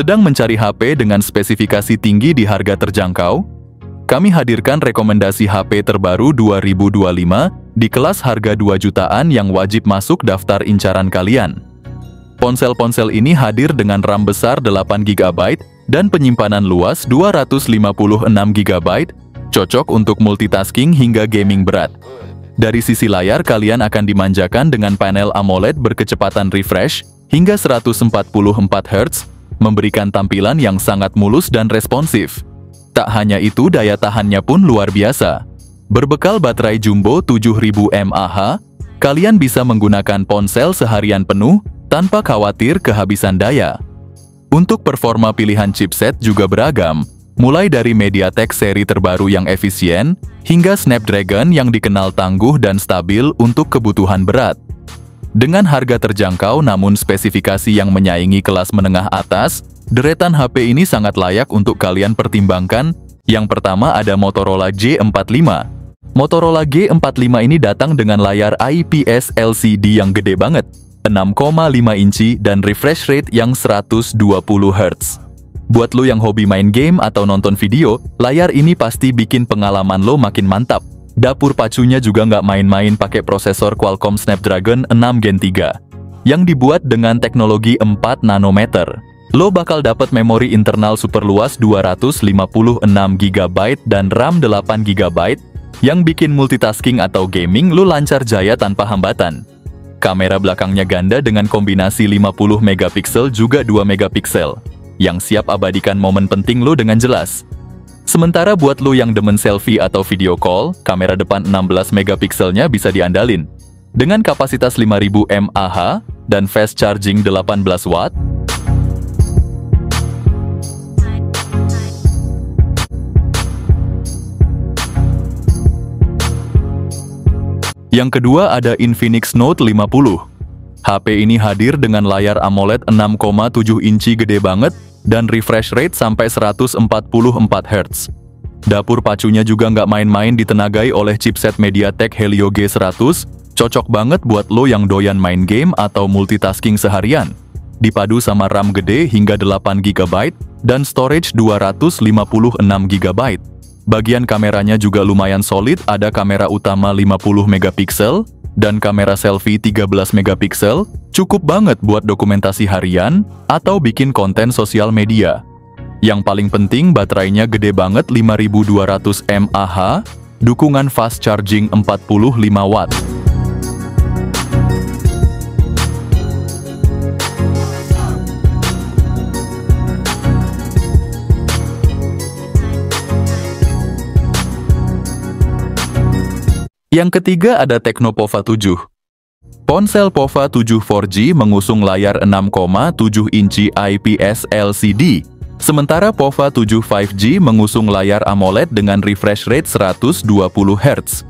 Sedang mencari HP dengan spesifikasi tinggi di harga terjangkau? Kami hadirkan rekomendasi HP terbaru 2025 di kelas harga 2 jutaan yang wajib masuk daftar incaran kalian. Ponsel-ponsel ini hadir dengan RAM besar 8 GB dan penyimpanan luas 256 GB, cocok untuk multitasking hingga gaming berat. Dari sisi layar kalian akan dimanjakan dengan panel AMOLED berkecepatan refresh hingga 144 Hz, memberikan tampilan yang sangat mulus dan responsif. Tak hanya itu, daya tahannya pun luar biasa. Berbekal baterai jumbo 7000 mAh, kalian bisa menggunakan ponsel seharian penuh tanpa khawatir kehabisan daya. Untuk performa pilihan chipset juga beragam, mulai dari MediaTek seri terbaru yang efisien, hingga Snapdragon yang dikenal tangguh dan stabil untuk kebutuhan berat. Dengan harga terjangkau namun spesifikasi yang menyaingi kelas menengah atas, deretan HP ini sangat layak untuk kalian pertimbangkan. Yang pertama ada Motorola G45. Motorola G45 ini datang dengan layar IPS LCD yang gede banget, 6,5 inci dan refresh rate yang 120 Hz. Buat lo yang hobi main game atau nonton video, layar ini pasti bikin pengalaman lo makin mantap. Dapur pacunya juga nggak main-main, pakai prosesor Qualcomm Snapdragon 6 Gen 3 yang dibuat dengan teknologi 4 nanometer. Lo bakal dapat memori internal super luas 256 GB dan RAM 8 GB yang bikin multitasking atau gaming lo lancar jaya tanpa hambatan. Kamera belakangnya ganda dengan kombinasi 50 megapiksel juga 2 megapiksel yang siap abadikan momen penting lo dengan jelas. Sementara buat lo yang demen selfie atau video call, kamera depan 16 megapikselnya bisa diandalin. Dengan kapasitas 5000 mAh dan fast charging 18 watt, yang kedua ada Infinix Note 50. HP ini hadir dengan layar AMOLED 6,7 inci gede banget dan refresh rate sampai 144 Hz. Dapur pacunya juga nggak main-main, ditenagai oleh chipset MediaTek Helio G100, cocok banget buat lo yang doyan main game atau multitasking seharian. Dipadu sama RAM gede hingga 8 GB dan storage 256 GB. Bagian kameranya juga lumayan solid, ada kamera utama 50 megapiksel dan kamera selfie 13 megapiksel, cukup banget buat dokumentasi harian atau bikin konten sosial media. Yang paling penting baterainya gede banget, 5200 mAh, dukungan fast charging 45 watt. Yang ketiga ada Tecno Pova 7. Ponsel Pova 7 4G mengusung layar 6,7 inci IPS LCD, sementara Pova 7 5G mengusung layar AMOLED dengan refresh rate 120 Hz.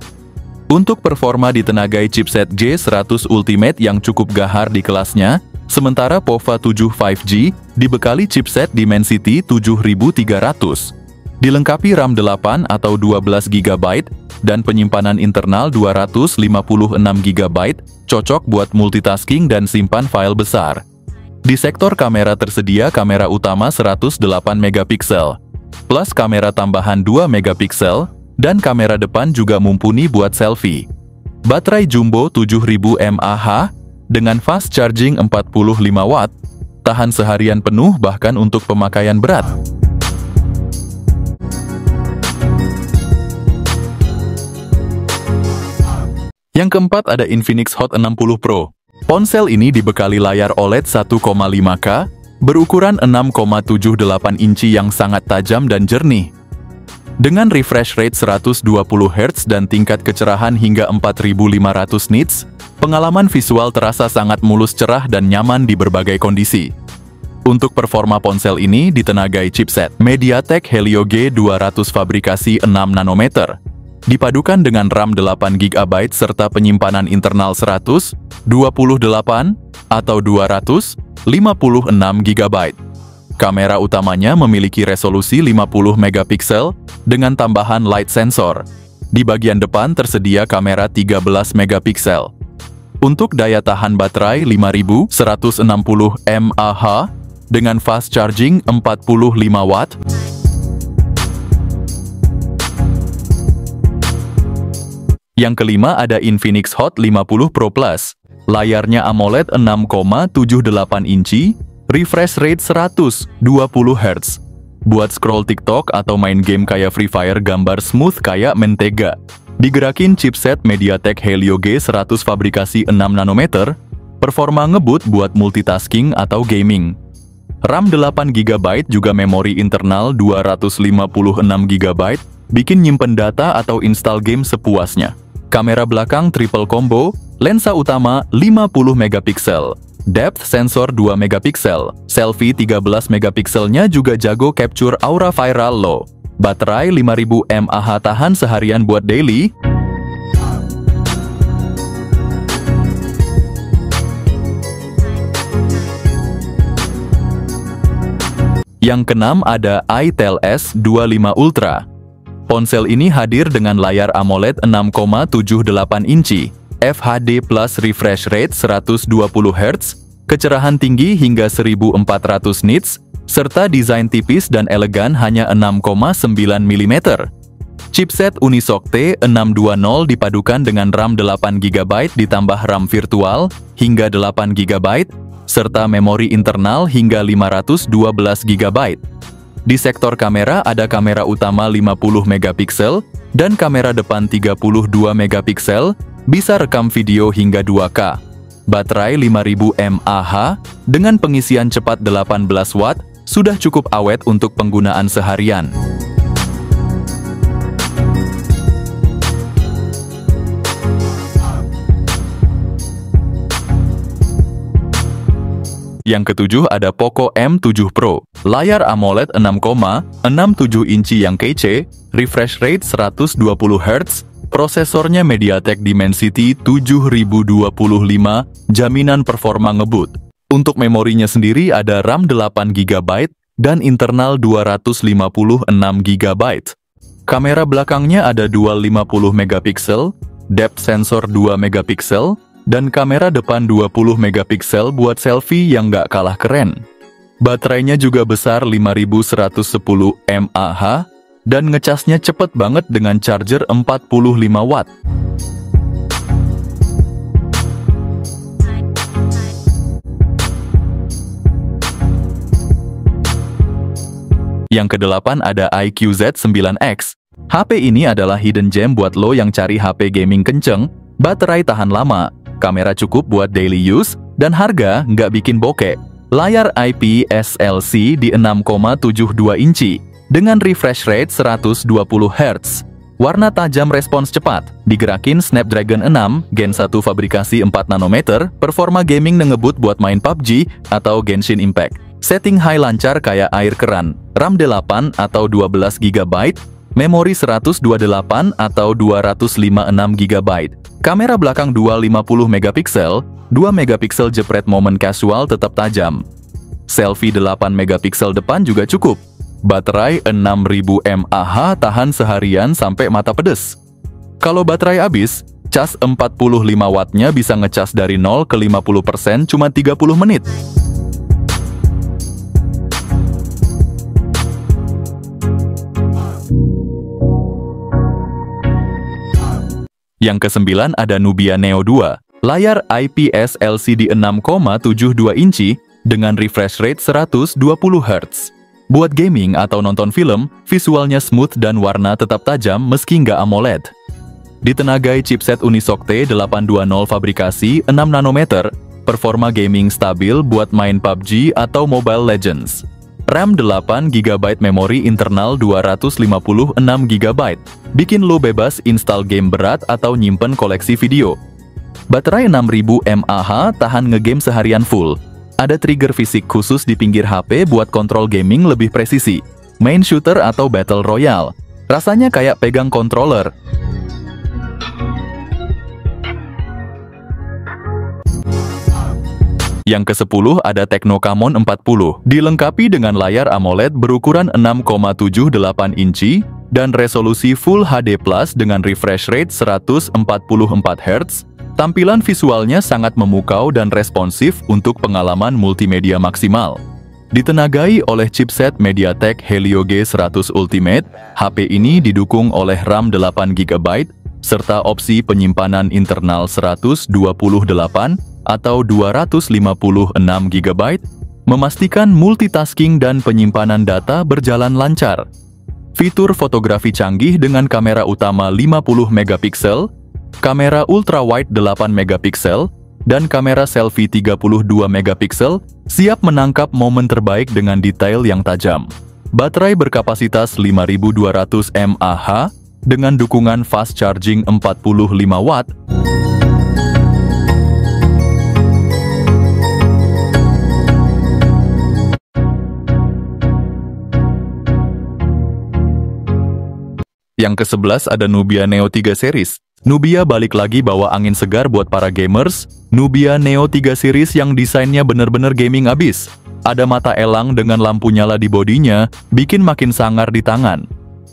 Untuk performa ditenagai chipset G100 Ultimate yang cukup gahar di kelasnya, sementara Pova 7 5G dibekali chipset Dimensity 7300. Dilengkapi RAM 8 atau 12 GB dan penyimpanan internal 256 GB, cocok buat multitasking dan simpan file besar. Di sektor kamera tersedia kamera utama 108 megapiksel, plus kamera tambahan 2 megapiksel, dan kamera depan juga mumpuni buat selfie. Baterai jumbo 7000 mAh dengan fast charging 45 watt, tahan seharian penuh bahkan untuk pemakaian berat. Yang keempat ada Infinix Hot 60 Pro. Ponsel ini dibekali layar OLED 1,5K, berukuran 6,78 inci yang sangat tajam dan jernih. Dengan refresh rate 120 Hz dan tingkat kecerahan hingga 4500 nits, pengalaman visual terasa sangat mulus, cerah, dan nyaman di berbagai kondisi. Untuk performa ponsel ini ditenagai chipset MediaTek Helio G200 fabrikasi 6 nanometer. Dipadukan dengan RAM 8 GB serta penyimpanan internal 128 atau 256 GB. Kamera utamanya memiliki resolusi 50 megapiksel dengan tambahan light sensor. Di bagian depan tersedia kamera 13 megapiksel. Untuk daya tahan baterai 5160 mAh dengan fast charging 45 watt. Yang kelima ada Infinix Hot 50 Pro Plus. Layarnya AMOLED 6,78 inci, refresh rate 120 Hz. Buat scroll TikTok atau main game kayak Free Fire, gambar smooth kayak mentega. Digerakin chipset MediaTek Helio G100 fabrikasi 6 nanometer, performa ngebut buat multitasking atau gaming. RAM 8GB juga memori internal 256GB, bikin nyimpen data atau install game sepuasnya. Kamera belakang triple combo, lensa utama 50 megapiksel, depth sensor 2 megapiksel, selfie 13 megapikselnya juga jago capture aura viral loh. Baterai 5000 mAh tahan seharian buat daily. Yang keenam ada itel S25 Ultra. Ponsel ini hadir dengan layar AMOLED 6,78 inci, FHD Plus refresh rate 120 Hz, kecerahan tinggi hingga 1400 nits, serta desain tipis dan elegan hanya 6,9 mm. Chipset Unisoc T620 dipadukan dengan RAM 8GB ditambah RAM virtual hingga 8GB, serta memori internal hingga 512GB. Di sektor kamera ada kamera utama 50 megapiksel dan kamera depan 32 megapiksel, bisa rekam video hingga 2K. Baterai 5000 mAh dengan pengisian cepat 18 watt sudah cukup awet untuk penggunaan seharian. Yang ketujuh ada Poco M7 Pro. Layar AMOLED 6,67 inci yang kece, refresh rate 120 Hz, prosesornya MediaTek Dimensity 7025, jaminan performa ngebut. Untuk memorinya sendiri ada RAM 8GB dan internal 256GB. Kamera belakangnya ada dual 50 megapiksel, depth sensor 2 megapiksel, dan kamera depan 20 megapiksel buat selfie yang nggak kalah keren. Baterainya juga besar 5110 mAh dan ngecasnya cepet banget dengan charger 45 watt. Yang kedelapan ada iQOO Z9X. HP ini adalah hidden gem buat lo yang cari HP gaming kenceng, baterai tahan lama, kamera cukup buat daily use, dan harga nggak bikin bokeh. Layar IPS LC di 6,72 inci, dengan refresh rate 120 Hz. Warna tajam, respons cepat, digerakin Snapdragon 6 Gen 1 fabrikasi 4 nanometer, performa gaming ngebut buat main PUBG atau Genshin Impact. Setting high lancar kayak air keran, RAM 8 atau 12GB, memori 128 atau 256GB. Kamera belakang dual 50 megapiksel, 2 megapiksel jepret momen casual tetap tajam. Selfie 8 megapiksel depan juga cukup. Baterai 6000 mAh tahan seharian sampai mata pedes. Kalau baterai habis, cas 45 wattnya bisa ngecas dari 0 ke 50% cuma 30 menit. Yang kesembilan ada Nubia Neo 2. Layar IPS LCD 6,72 inci dengan refresh rate 120 Hz. Buat gaming atau nonton film, visualnya smooth dan warna tetap tajam meski nggak AMOLED. Ditenagai chipset Unisoc T820 fabrikasi 6 nanometer, performa gaming stabil buat main PUBG atau Mobile Legends. RAM 8GB, memori internal 256GB, bikin lo bebas install game berat atau nyimpen koleksi video. Baterai 6000 mAh tahan ngegame seharian full. Ada trigger fisik khusus di pinggir HP buat kontrol gaming lebih presisi. Main shooter atau battle royale. Rasanya kayak pegang controller. Yang ke-10 ada Tecno Camon 40, dilengkapi dengan layar AMOLED berukuran 6,78 inci dan resolusi Full HD Plus dengan refresh rate 144 Hz. Tampilan visualnya sangat memukau dan responsif untuk pengalaman multimedia maksimal. Ditenagai oleh chipset MediaTek Helio G100 Ultimate, HP ini didukung oleh RAM 8GB, serta opsi penyimpanan internal 128 atau 256GB, memastikan multitasking dan penyimpanan data berjalan lancar. Fitur fotografi canggih dengan kamera utama 50MP, kamera ultrawide 8MP, dan kamera selfie 32MP siap menangkap momen terbaik dengan detail yang tajam. Baterai berkapasitas 5200 mAh dengan dukungan fast charging 45 Watt. Yang ke-11 ada Nubia Neo 3 series. Nubia balik lagi bawa angin segar buat para gamers. Nubia Neo 3 series yang desainnya bener-bener gaming abis. Ada mata elang dengan lampu nyala di bodinya, bikin makin sangar di tangan.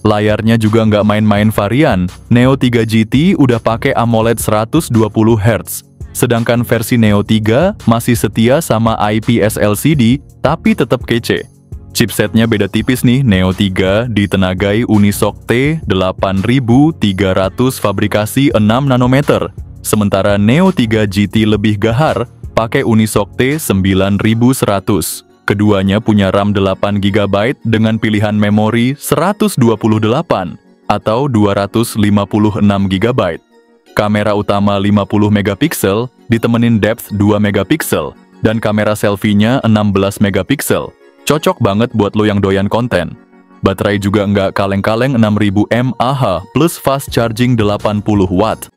Layarnya juga nggak main-main varian. Neo 3 GT udah pakai AMOLED 120Hz. Sedangkan versi Neo 3 masih setia sama IPS LCD, tapi tetap kece. Chipsetnya beda tipis nih, Neo 3 ditenagai Unisoc T8300 fabrikasi 6 nanometer. Sementara Neo 3 GT lebih gahar, pakai Unisoc T9100. Keduanya punya RAM 8GB dengan pilihan memori 128 atau 256GB. Kamera utama 50MP ditemenin depth 2MP dan kamera selfie-nya 16MP. Cocok banget buat lo yang doyan konten. Baterai juga nggak kaleng-kaleng 6000 mAh plus fast charging 80 Watt.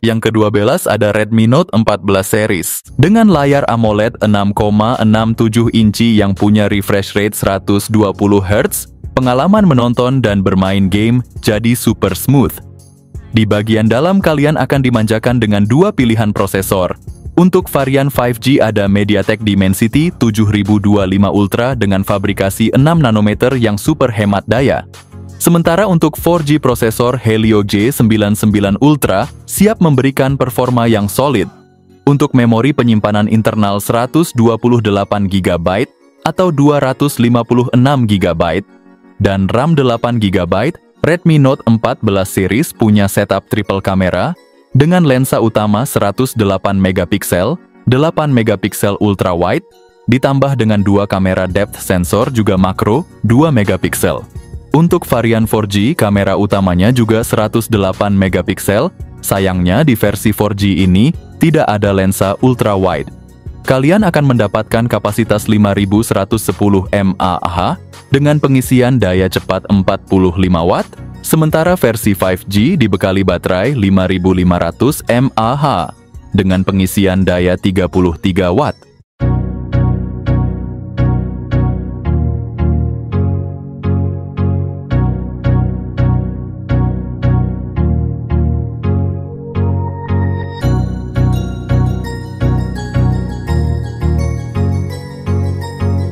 Yang ke-12 ada Redmi Note 14 series. Dengan layar AMOLED 6,67 inci yang punya refresh rate 120Hz, pengalaman menonton dan bermain game jadi super smooth. Di bagian dalam kalian akan dimanjakan dengan dua pilihan prosesor. Untuk varian 5G ada MediaTek Dimensity 7025 Ultra dengan fabrikasi 6 nanometer yang super hemat daya. Sementara untuk 4G prosesor Helio G99 Ultra siap memberikan performa yang solid. Untuk memori penyimpanan internal 128GB atau 256GB dan RAM 8GB, Redmi Note 14 series punya setup triple kamera dengan lensa utama 108MP, 8MP ultra wide, ditambah dengan dua kamera depth sensor juga makro 2MP. Untuk varian 4G, kamera utamanya juga 108MP. Sayangnya di versi 4G ini tidak ada lensa ultra wide. Kalian akan mendapatkan kapasitas 5110 mAh dengan pengisian daya cepat 45 Watt, sementara versi 5G dibekali baterai 5500 mAh dengan pengisian daya 33 Watt.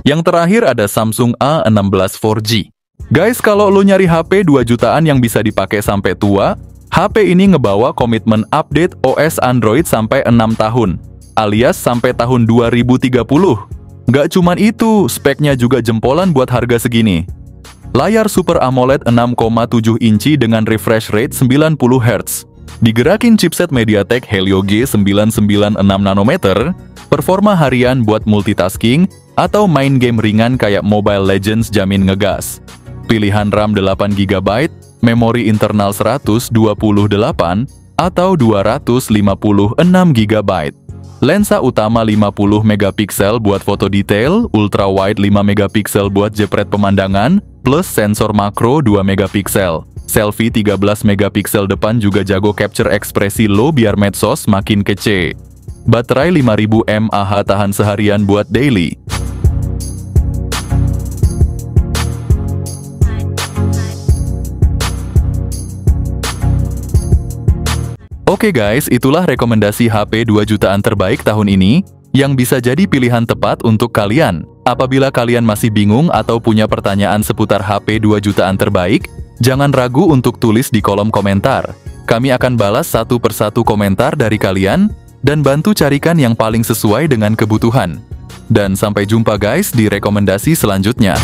Yang terakhir ada Samsung A16 4G. Guys, kalau lo nyari HP 2 jutaan yang bisa dipakai sampai tua, HP ini ngebawa komitmen update OS Android sampai 6 tahun, alias sampai tahun 2030. Nggak cuman itu, speknya juga jempolan buat harga segini. Layar Super AMOLED 6,7 inci dengan refresh rate 90Hz. Digerakin chipset MediaTek Helio G996 nanometer, performa harian buat multitasking atau main game ringan kayak Mobile Legends jamin ngegas. Pilihan RAM 8GB, memori internal 128 atau 256GB. Lensa utama 50MP buat foto detail, ultra wide 5MP buat jepret pemandangan, plus sensor makro 2MP. Selfie 13MP depan juga jago capture ekspresi lo biar medsos makin kece. Baterai 5000 mAh tahan seharian buat daily. Oke guys, itulah rekomendasi HP 2 jutaan terbaik tahun ini, yang bisa jadi pilihan tepat untuk kalian. Apabila kalian masih bingung atau punya pertanyaan seputar HP 2 jutaan terbaik, jangan ragu untuk tulis di kolom komentar. Kami akan balas satu persatu komentar dari kalian, dan bantu carikan yang paling sesuai dengan kebutuhan. Dan sampai jumpa guys di rekomendasi selanjutnya.